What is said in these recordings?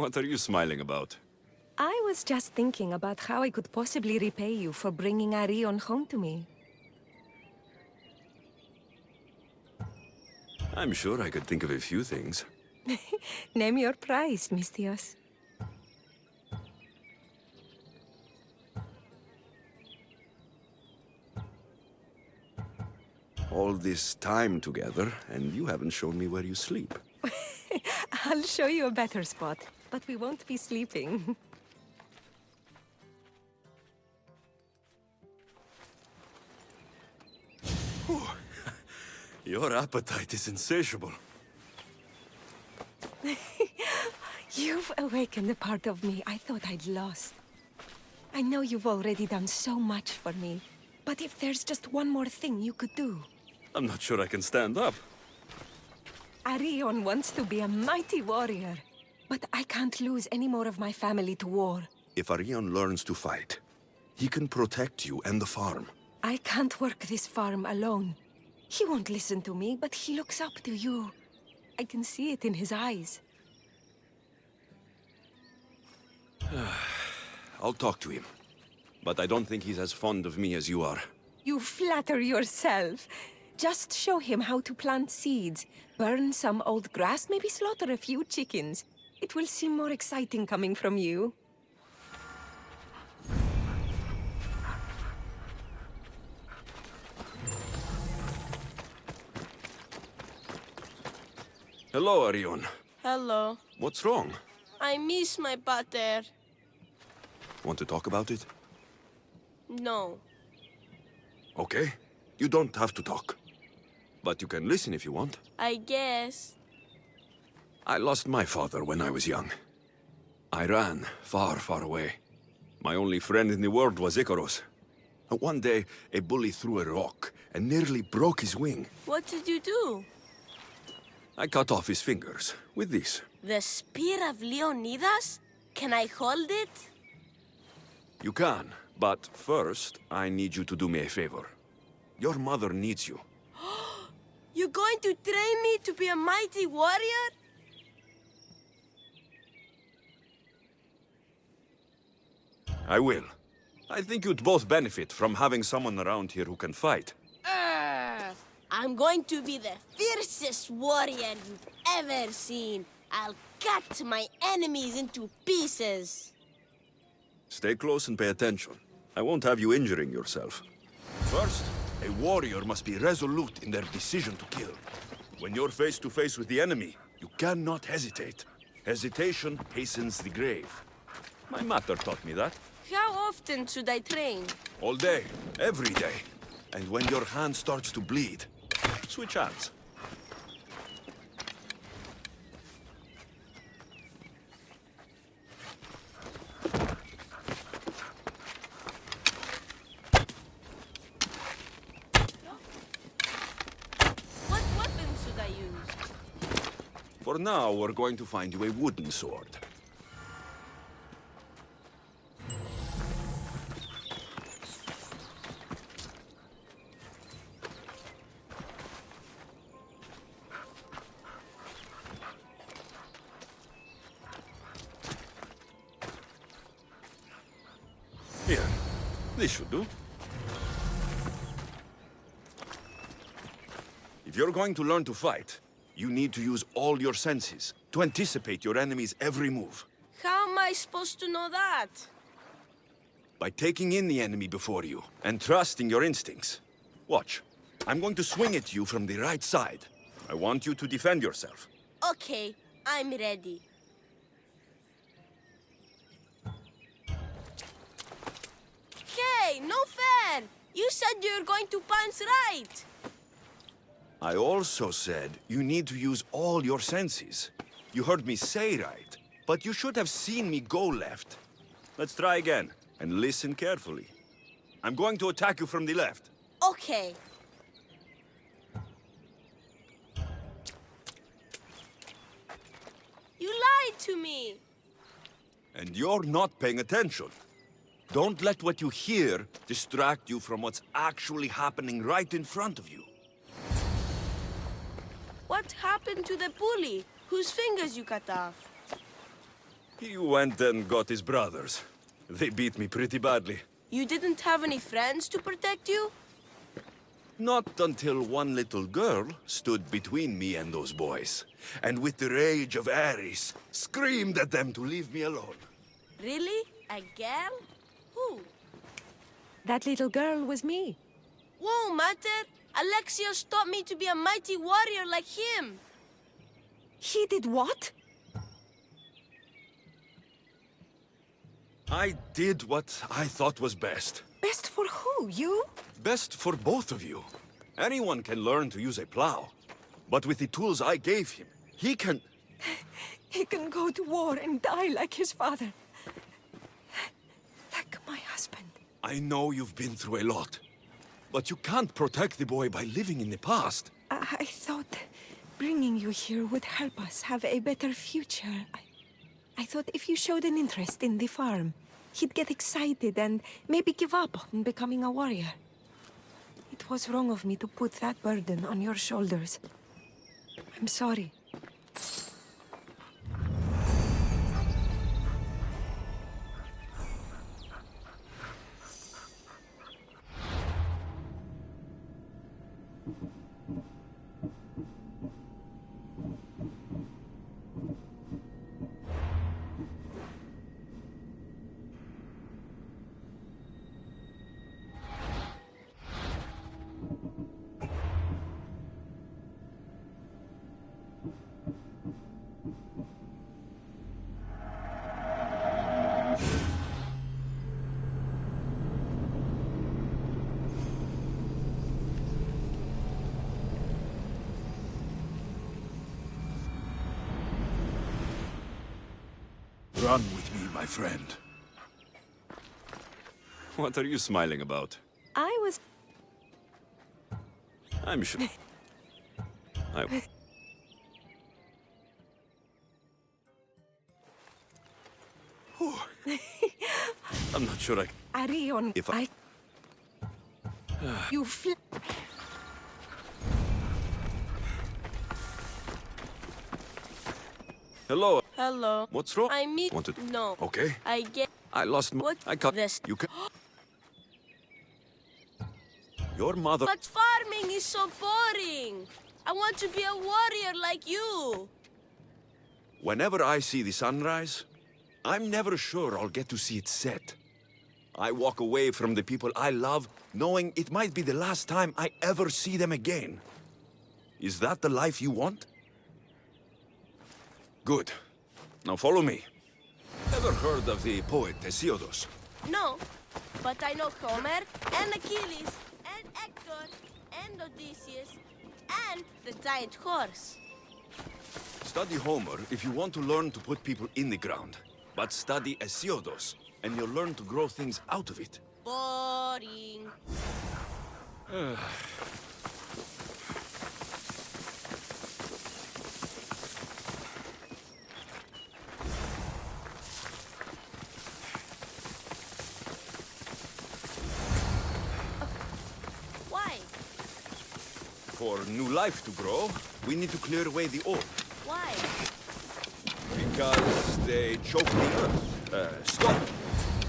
What are you smiling about? I was just thinking about how I could possibly repay you for bringing Arion home to me. I'm sure I could think of a few things. Name your price, Mistios. All this time together, and you haven't shown me where you sleep. I'll show you a better spot, but we won't be sleeping. Your appetite is insatiable. You've awakened a part of me I thought I'd lost. I know you've already done so much for me, but if there's just one more thing you could do... I'm not sure I can stand up. Arion wants to be a mighty warrior, but I can't lose any more of my family to war. If Arion learns to fight, he can protect you and the farm. I can't work this farm alone. He won't listen to me, but he looks up to you. I can see it in his eyes. I'll talk to him. But I don't think he's as fond of me as you are. You flatter yourself. Just show him how to plant seeds, burn some old grass, maybe slaughter a few chickens. It will seem more exciting coming from you. Hello, Arion. Hello. What's wrong? I miss my pater. Want to talk about it? No. Okay. You don't have to talk. But you can listen if you want. I guess. I lost my father when I was young. I ran far, far away. My only friend in the world was Icarus. One day, a bully threw a rock and nearly broke his wing. What did you do? I cut off his fingers with this. The spear of Leonidas? Can I hold it? You can, but first, I need you to do me a favor. Your mother needs you. You're going to train me to be a mighty warrior? I will. I think you'd both benefit from having someone around here who can fight. I'm going to be the fiercest warrior you've ever seen. I'll cut my enemies into pieces. Stay close and pay attention. I won't have you injuring yourself. First, a warrior must be resolute in their decision to kill. When you're face to face with the enemy, you cannot hesitate. Hesitation hastens the grave. My mother taught me that. How often should I train? All day, every day. And when your hand starts to bleed, switch hands. What weapon should I use? For now, we're going to find you a wooden sword. Here, this should do. If you're going to learn to fight, you need to use all your senses to anticipate your enemy's every move. How am I supposed to know that? By taking in the enemy before you and trusting your instincts. Watch. I'm going to swing at you from the right side. I want you to defend yourself. Okay, I'm ready. Hey, no fair! You said you were going to punch right! I also said you need to use all your senses. You heard me say right, but you should have seen me go left. Let's try again, and listen carefully. I'm going to attack you from the left. Okay. You lied to me! And you're not paying attention. Don't let what you hear distract you from what's actually happening right in front of you. What happened to the bully whose fingers you cut off? He went and got his brothers. They beat me pretty badly. You didn't have any friends to protect you? Not until one little girl stood between me and those boys, and with the rage of Ares, screamed at them to leave me alone. Really? A girl? Who? That little girl was me. Whoa, Mater! Alexios taught me to be a mighty warrior like him! He did what? I did what I thought was best. Best for who? You? Best for both of you. Anyone can learn to use a plow. But with the tools I gave him, he can... He can go to war and die like his father. Like my husband. I know you've been through a lot. But you can't protect the boy by living in the past. I thought bringing you here would help us have a better future. I thought if you showed an interest in the farm, he'd get excited and maybe give up on becoming a warrior. It was wrong of me to put that burden on your shoulders. I'm sorry. Run with me, my friend. What are you smiling about? I was... I'm sure... Whew. I'm not sure Arion, If You fl... Hello. Hello. What's wrong? I mean... Wanted... No. Okay. I get... I lost my... What? I cut... This... You can... Your mother... But farming is so boring! I want to be a warrior like you! Whenever I see the sunrise, I'm never sure I'll get to see it set. I walk away from the people I love, knowing it might be the last time I ever see them again. Is that the life you want? Good. Now follow me. Ever heard of the poet Hesiodus? No, but I know Homer, and Achilles, and Hector, and Odysseus, and the giant horse. Study Homer if you want to learn to put people in the ground. But study Hesiodus, and you'll learn to grow things out of it. Boring. Why? For new life to grow, we need to clear away the old. Why? Because they choke the earth. Stop!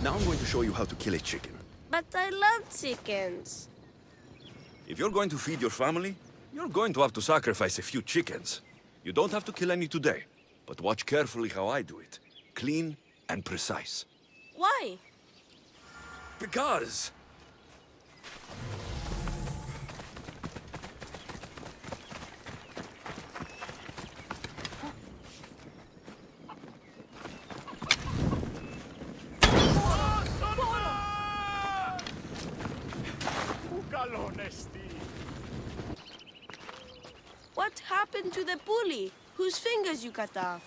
Now I'm going to show you how to kill a chicken. But I love chickens. If you're going to feed your family, you're going to have to sacrifice a few chickens. You don't have to kill any today, but watch carefully how I do it. Clean and precise. Why? Because... What happened to the bully whose fingers you cut off?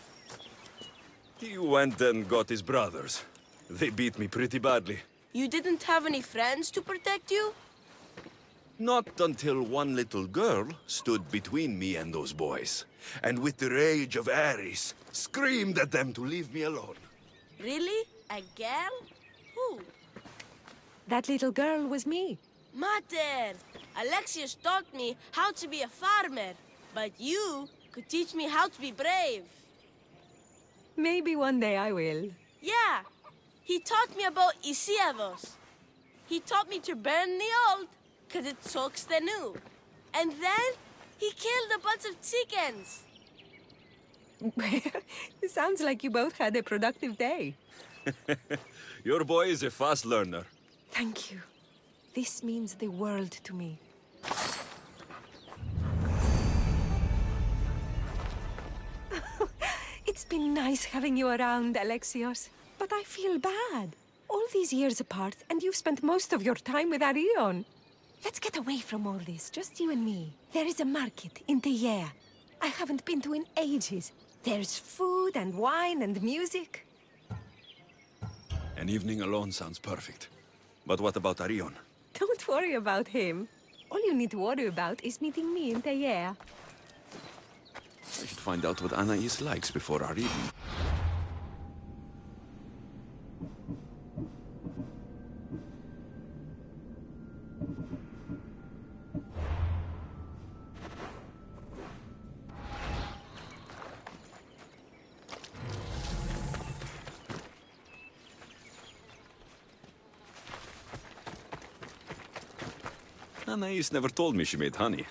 He went and got his brothers. They beat me pretty badly. You didn't have any friends to protect you? Not until one little girl stood between me and those boys, and with the rage of Ares, screamed at them to leave me alone. Really? A girl? Who? That little girl was me. Mater! Alexios taught me how to be a farmer, but you could teach me how to be brave. Maybe one day I will. Yeah, he taught me about Isiavos. He taught me to burn the old, because it soaks the new. And then he killed a bunch of chickens. It sounds like you both had a productive day. Your boy is a fast learner. Thank you. This means the world to me. It's been nice having you around, Alexios. But I feel bad. All these years apart, and you've spent most of your time with Arion. Let's get away from all this, just you and me. There is a market in Teia. I haven't been to in ages. There's food and wine and music. An evening alone sounds perfect. But what about Arion? Don't worry about him. All you need to worry about is meeting me in Teia. I should find out what Anais likes before our evening. Anais never told me she made honey.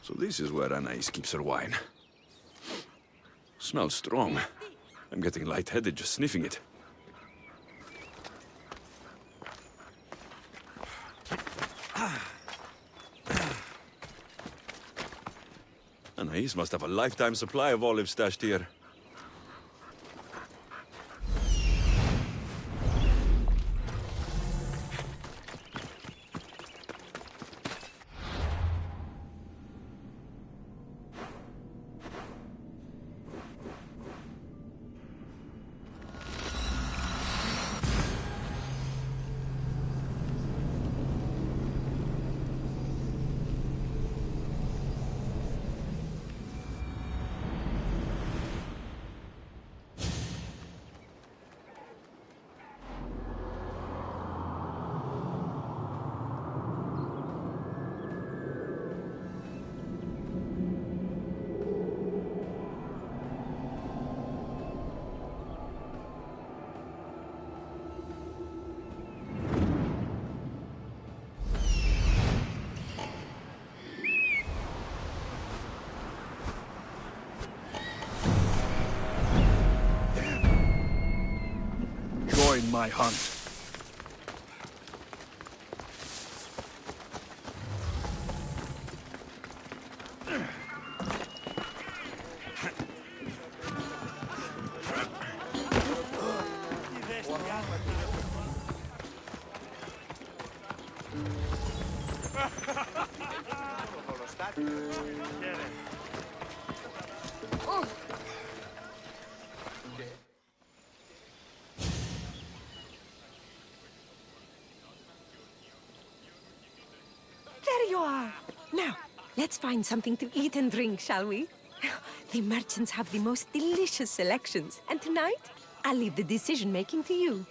So this is where Anais keeps her wine. Smells strong. I'm getting lightheaded just sniffing it. Anais must have a lifetime supply of olives stashed here. Join my hunt. There you are. Now, let's find something to eat and drink, shall we? The merchants have the most delicious selections. And tonight, I'll leave the decision-making to you.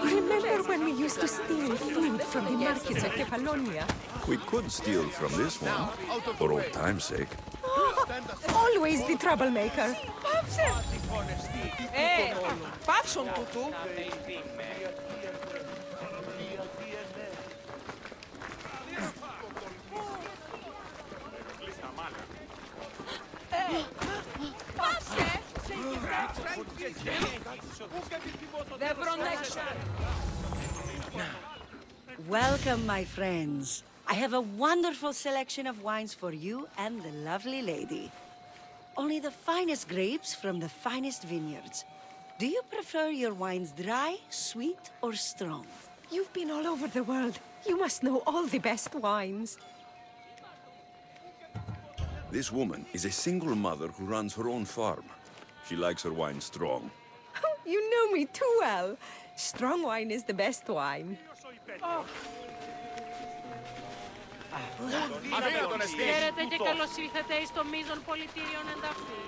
Remember when we used to steal food from the markets of Kefalonia? We could steal from this one, for old time's sake. Always the troublemaker. Πάψον τούτου. Πάσε! Δεν προνέξω. Welcome, my friends. I have a wonderful selection of wines for you and the lovely lady. Only the finest grapes from the finest vineyards. Do you prefer your wines dry, sweet, or strong? You've been all over the world. You must know all the best wines. This woman is a single mother who runs her own farm. She likes her wine strong. You know me too well. Strong wine is the best wine. Χαίρετε και καλώς ήλθατε εις το μείζον πολιτήριον ενταφή.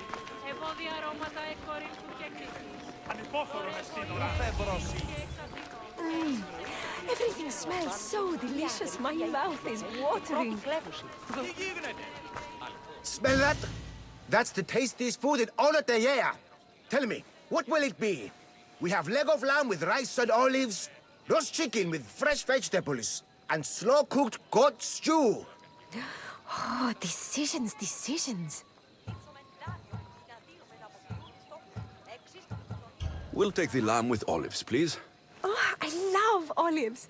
Ευώδια αρώματα εκ Κορίνθου και Κρήτης. Ανυπόφορο με σύνορα. Everything smells so delicious. My mouth is watering. Smell that? That's the tastiest food in all of the year. Tell me, what will it be? We have leg of lamb with rice and olives, roast chicken with fresh vegetables, and slow-cooked goat stew. Oh, decisions, decisions. We'll take the lamb with olives, please. Oh, I love olives.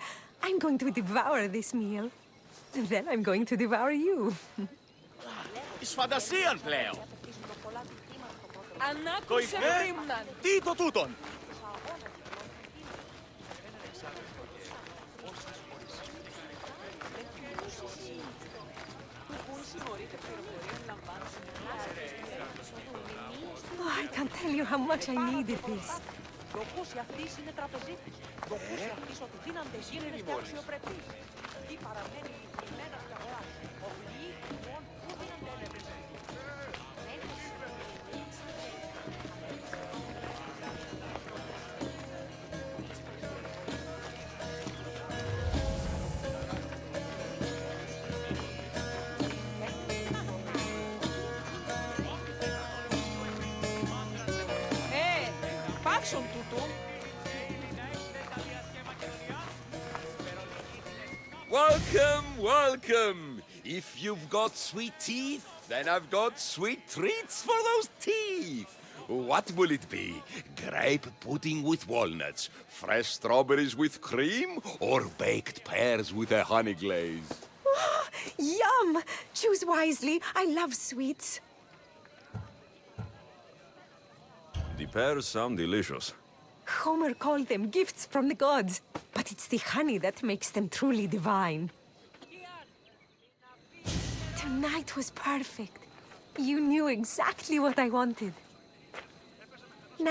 I'm going to devour this meal. And then I'm going to devour you. Εις φαντασίαν πλέον. Ανάκουσε βρήμναν. Τι το τούτον. Oh, I can't tell you how much I needed this. Πάψον τούτου. Welcome, welcome! If you've got sweet teeth, then I've got sweet treats for those teeth! What will it be? Grape pudding with walnuts, fresh strawberries with cream, or baked pears with a honey glaze? Yum! Choose wisely. I love sweets. The pears sound delicious. Homer called them gifts from the gods. But it's the honey that makes them truly divine. Tonight was perfect. You knew exactly what I wanted.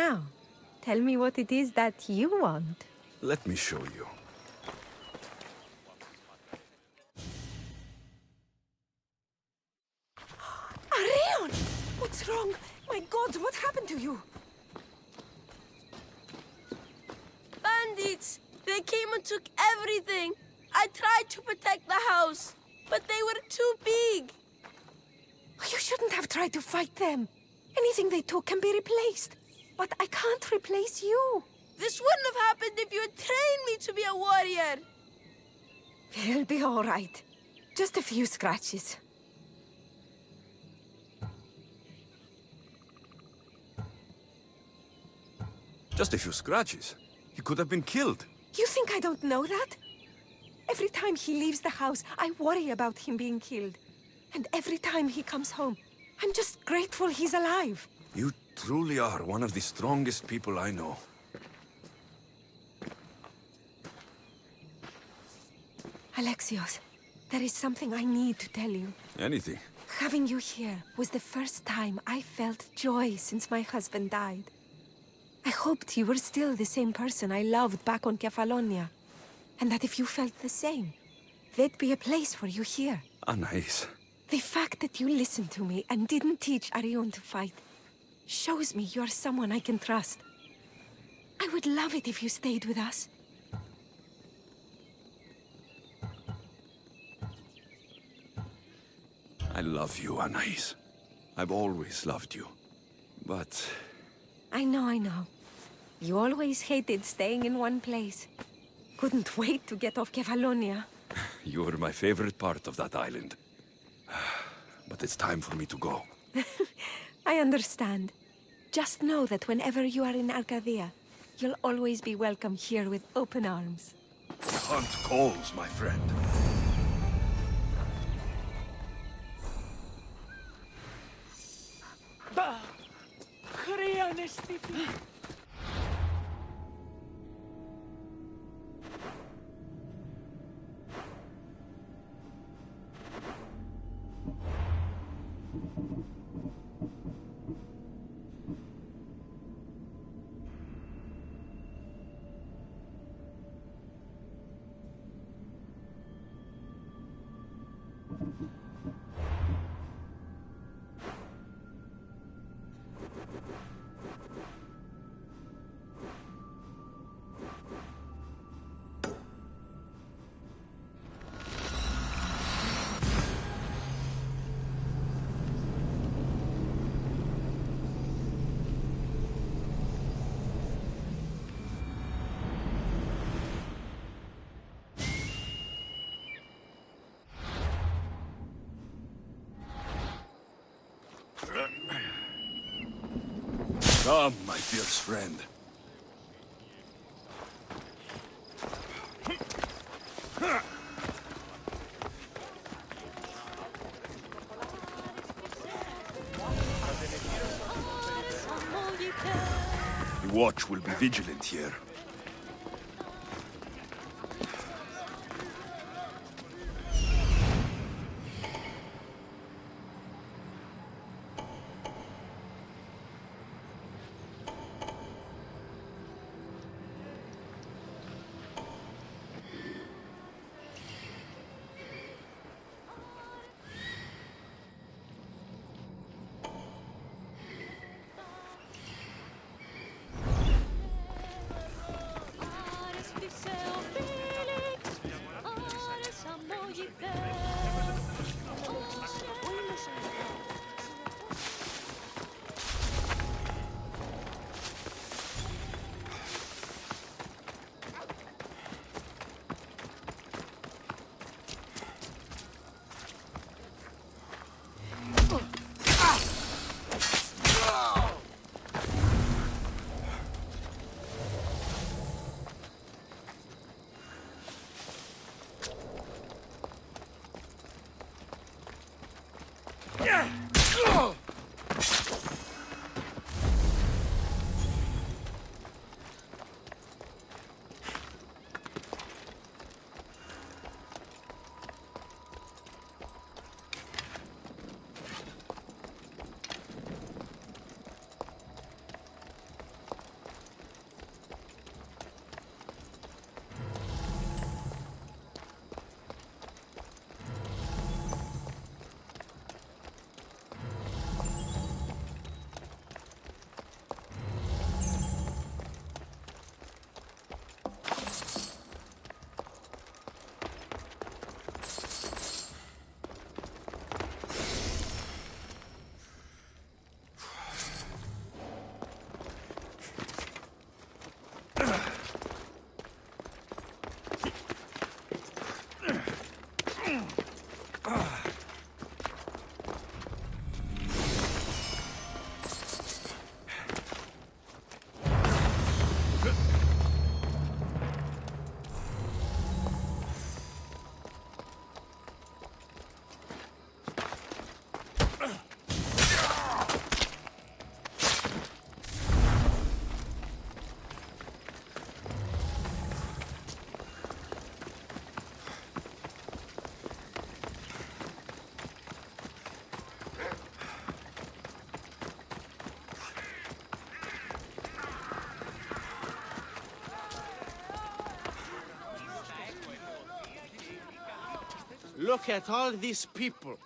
Now, tell me what it is that you want. Let me show you. Arion! What's wrong? My God, what happened to you? Bandits! They came and took everything. I tried to protect the house, but they were too big. You shouldn't have tried to fight them. Anything they took can be replaced. But I can't replace you. This wouldn't have happened if you had trained me to be a warrior. It'll be all right. Just a few scratches. Just a few scratches. He could have been killed. You think I don't know that? Every time he leaves the house, I worry about him being killed. And every time he comes home, I'm just grateful he's alive. You truly are one of the strongest people I know. Alexios, there is something I need to tell you. Anything. Having you here was the first time I felt joy since my husband died. I hoped you were still the same person I loved back on Kefalonia. And that if you felt the same, there'd be a place for you here. Anais. The fact that you listened to me and didn't teach Arion to fight shows me you're someone I can trust. I would love it if you stayed with us. I love you, Anais. I've always loved you. But I know. You always hated staying in one place. Couldn't wait to get off Kefalonia. you were my favorite part of that island. But it's time for me to go. I understand. Just know that whenever you are in Arcadia, you'll always be welcome here with open arms. The hunt calls, my friend. Χρήανε στήθη. Come, my fierce friend. The watch will be vigilant here. Look at all these people.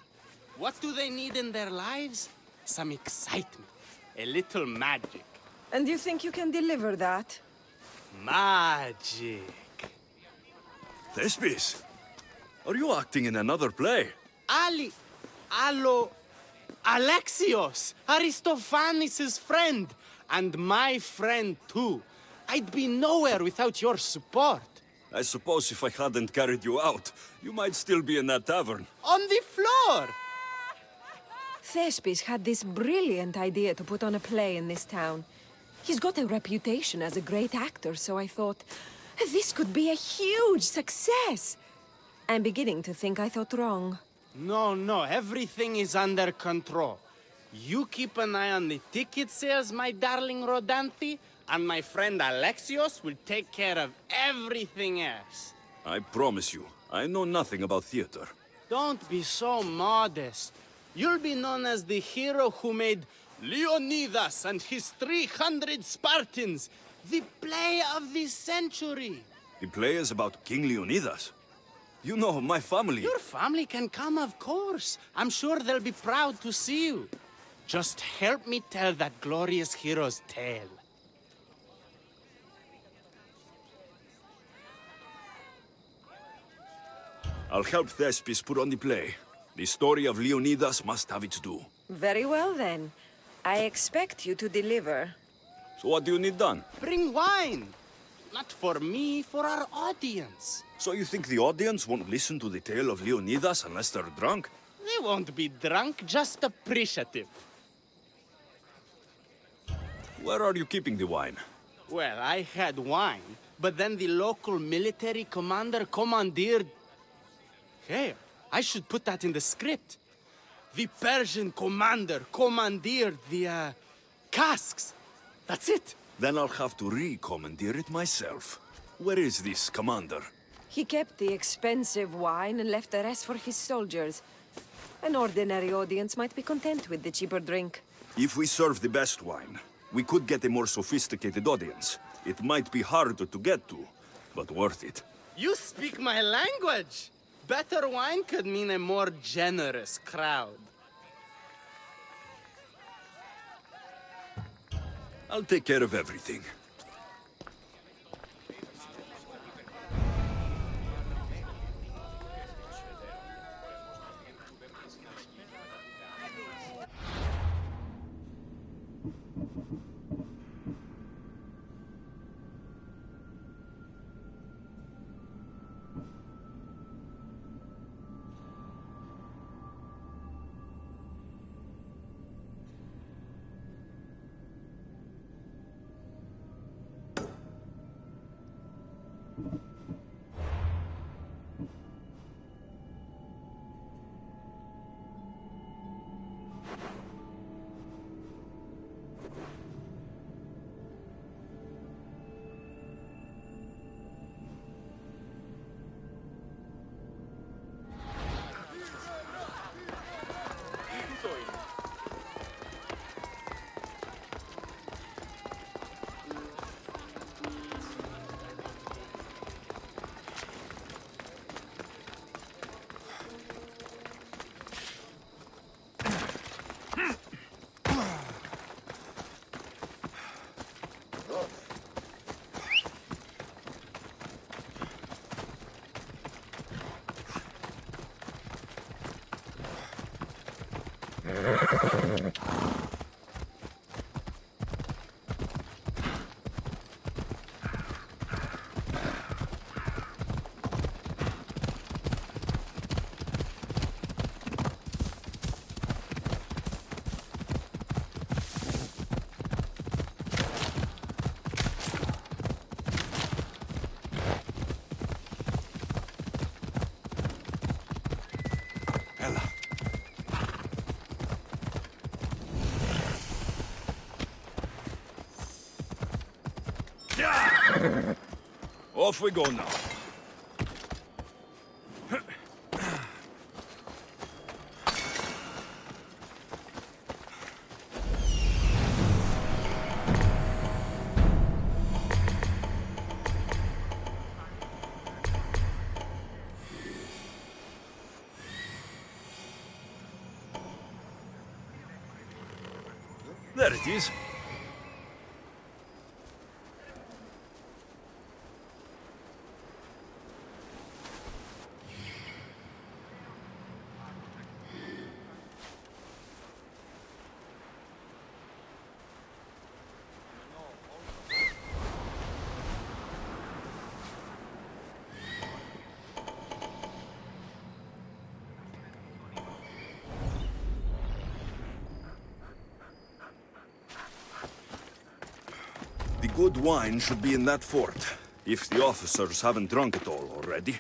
What do they need in their lives? Some excitement. A little magic. And you think you can deliver that? Magic. Thespis, are you acting in another play? Alexios, Aristophanes' friend, and my friend too. I'd be nowhere without your support. I suppose if I hadn't carried you out, you might still be in that tavern. On the floor! Thespis had this brilliant idea to put on a play in this town. He's got a reputation as a great actor, so I thought, this could be a huge success. I'm beginning to think I thought wrong. No, everything is under control. You keep an eye on the ticket sales, my darling Rodanthi, and my friend Alexios will take care of everything else. I promise you, I know nothing about theater. Don't be so modest. You'll be known as the hero who made Leonidas and his 300 You know, my family... Your family can come, of course. I'm sure they'll be proud to see you. Just help me tell that glorious hero's tale. I'll help Thespis put on the play. The story of Leonidas must have its due. Very well, then. I expect you to deliver. So what do you need done? Bring wine. Not for me, for our audience. So you think the audience won't listen to the tale of Leonidas unless they're drunk? They won't be drunk, just appreciative. Where are you keeping the wine? Well, I had wine, but then the local military commander commandeered... Hey, I should put that in the script. The Persian commander commandeered the, casks. That's it. Then I'll have to re-commandeer it myself. Where is this commander? He kept the expensive wine and left the rest for his soldiers. An ordinary audience might be content with the cheaper drink. If we serve the best wine, we could get a more sophisticated audience. It might be harder to get to, but worth it. You speak my language. Better wine could mean a more generous crowd. I'll take care of everything. Off we go now. There it is. The good wine should be in that fort, if the officers haven't drunk it all already.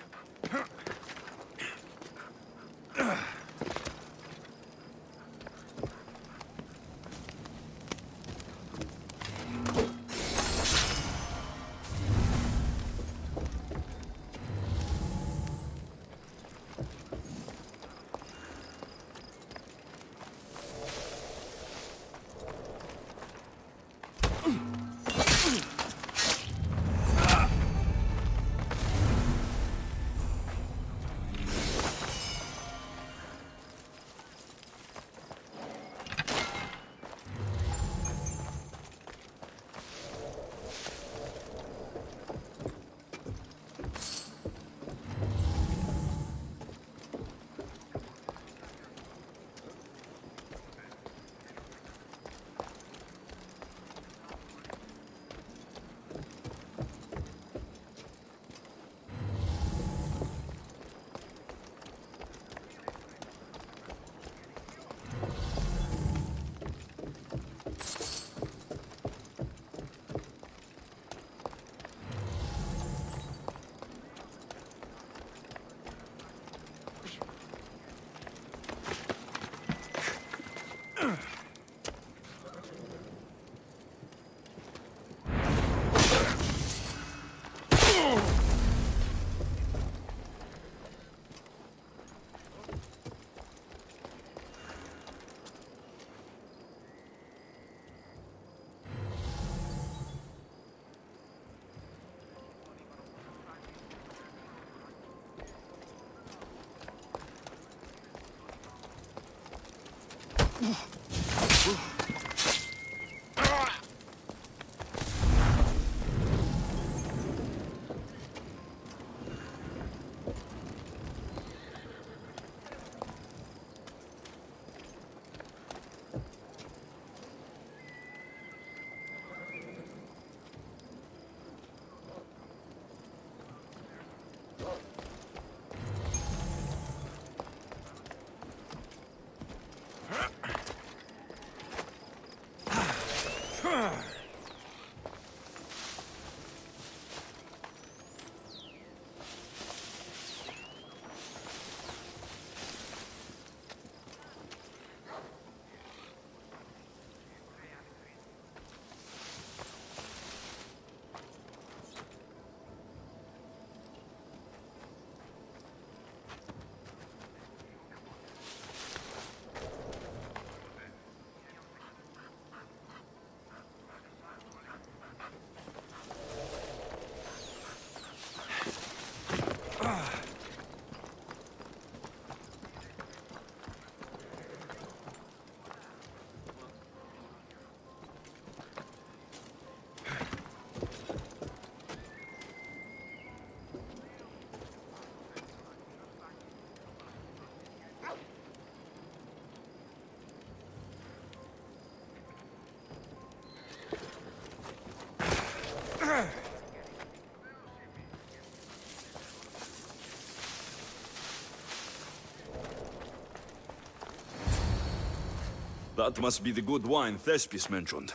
That must be the good wine Thespis mentioned.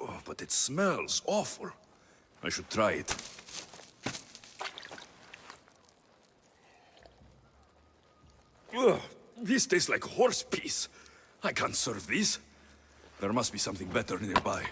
Oh, but it smells awful. I should try it. Ugh, this tastes like horse piss. I can't serve this. There must be something better nearby.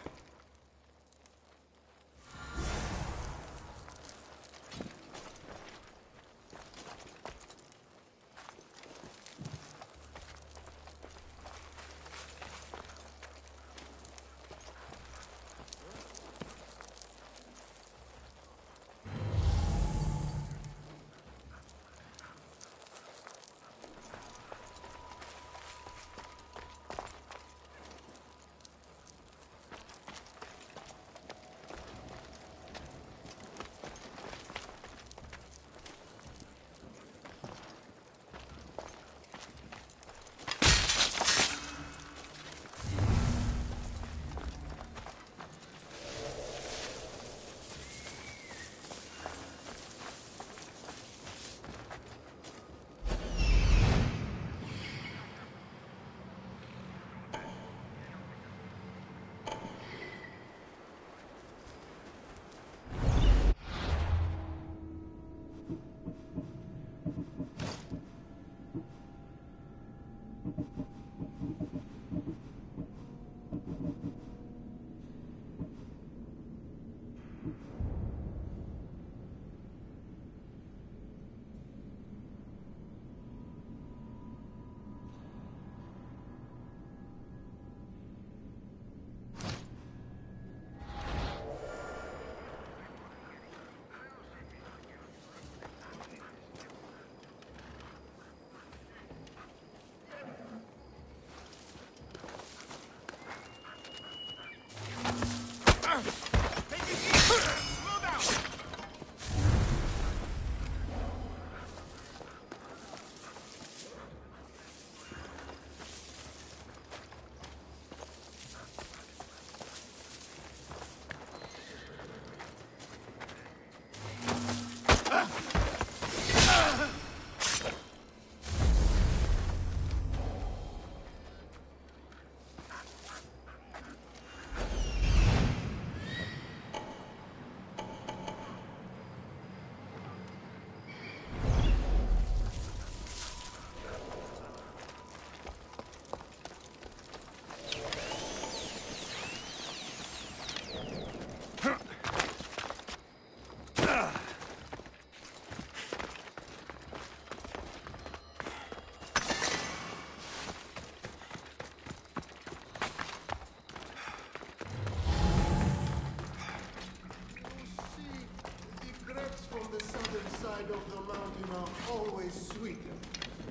Of the mountain are always sweeter.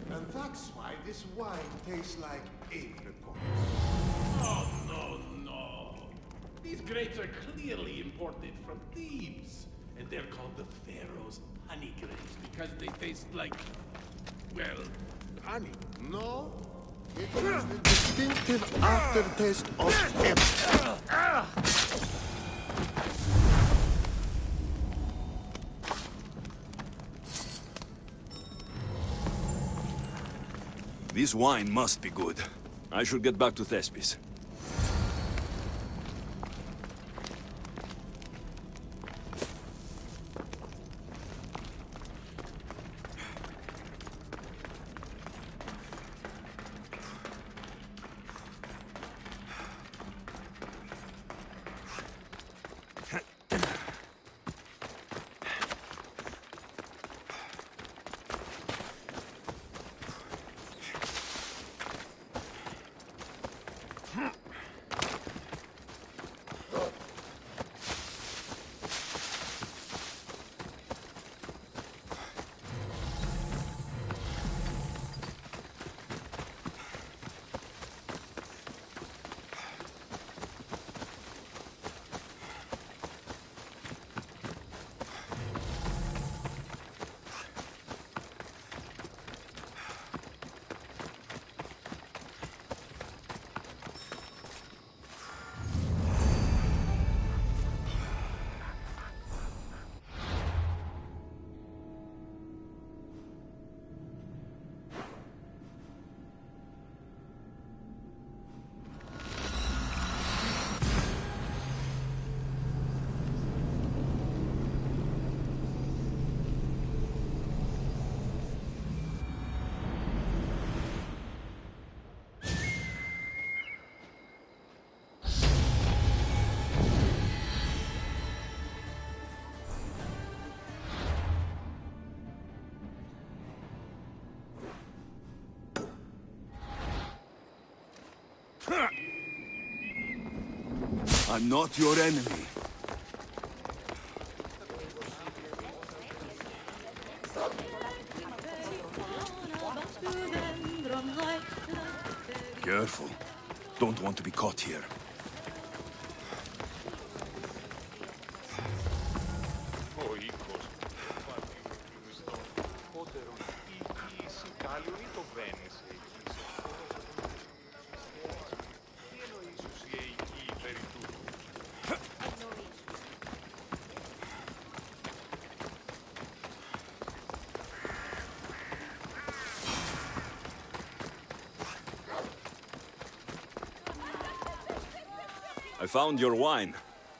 And that's why this wine tastes like apricots. Oh, no. These grapes are clearly imported from Thebes. And they're called the Pharaoh's honey grapes because they taste like, well, honey. No, it is the distinctive aftertaste of empty. This wine must be good. I should get back to Thespis. Huh. I'm not your enemy. Careful. Don't want to be caught here. I found your wine.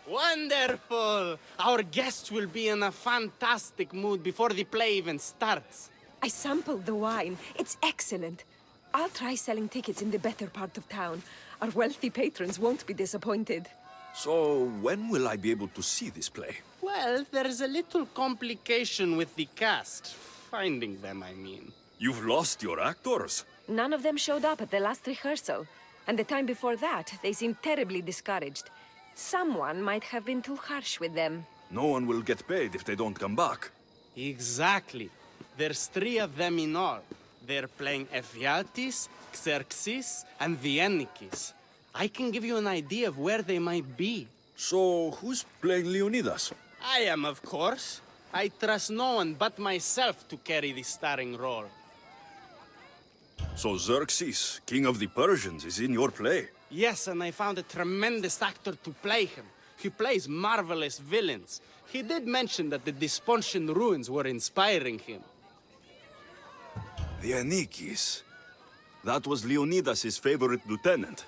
Wonderful! Our guests will be in a fantastic mood before the play even starts. I sampled the wine. It's excellent. I'll try selling tickets in the better part of town. Our wealthy patrons won't be disappointed. So, when will I be able to see this play? Well, there's a little complication with the cast. Finding them, I mean. You've lost your actors? None of them showed up at the last rehearsal. And the time before that, they seemed terribly discouraged. Someone might have been too harsh with them. No one will get paid if they don't come back. Exactly. There's 3 of them in all. They're playing Ephialtes, Xerxes, and the Ennikis. I can give you an idea of where they might be. So, who's playing Leonidas? I am, of course. I trust no one but myself to carry the starring role. So Xerxes, king of the Persians, is in your play? Yes, and I found a tremendous actor to play him. He plays marvelous villains. He did mention that the Despontian ruins were inspiring him. The Ennikis. That was Leonidas' favorite lieutenant.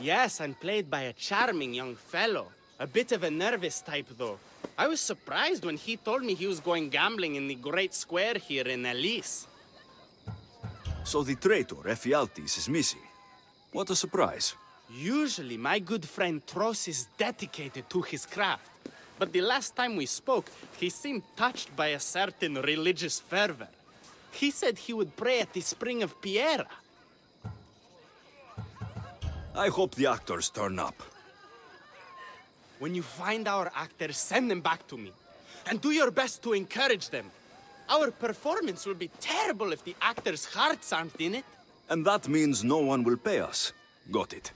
Yes, and played by a charming young fellow. A bit of a nervous type, though. I was surprised when he told me he was going gambling in the Great Square here in Elise. So the traitor, Ephialtes, is missing. What a surprise. Usually, my good friend Tros is dedicated to his craft. But the last time we spoke, he seemed touched by a certain religious fervor. He said he would pray at the spring of Piera. I hope the actors turn up. When you find our actors, send them back to me. And do your best to encourage them. Our performance will be terrible if the actors' hearts aren't in it. And that means no one will pay us. Got it.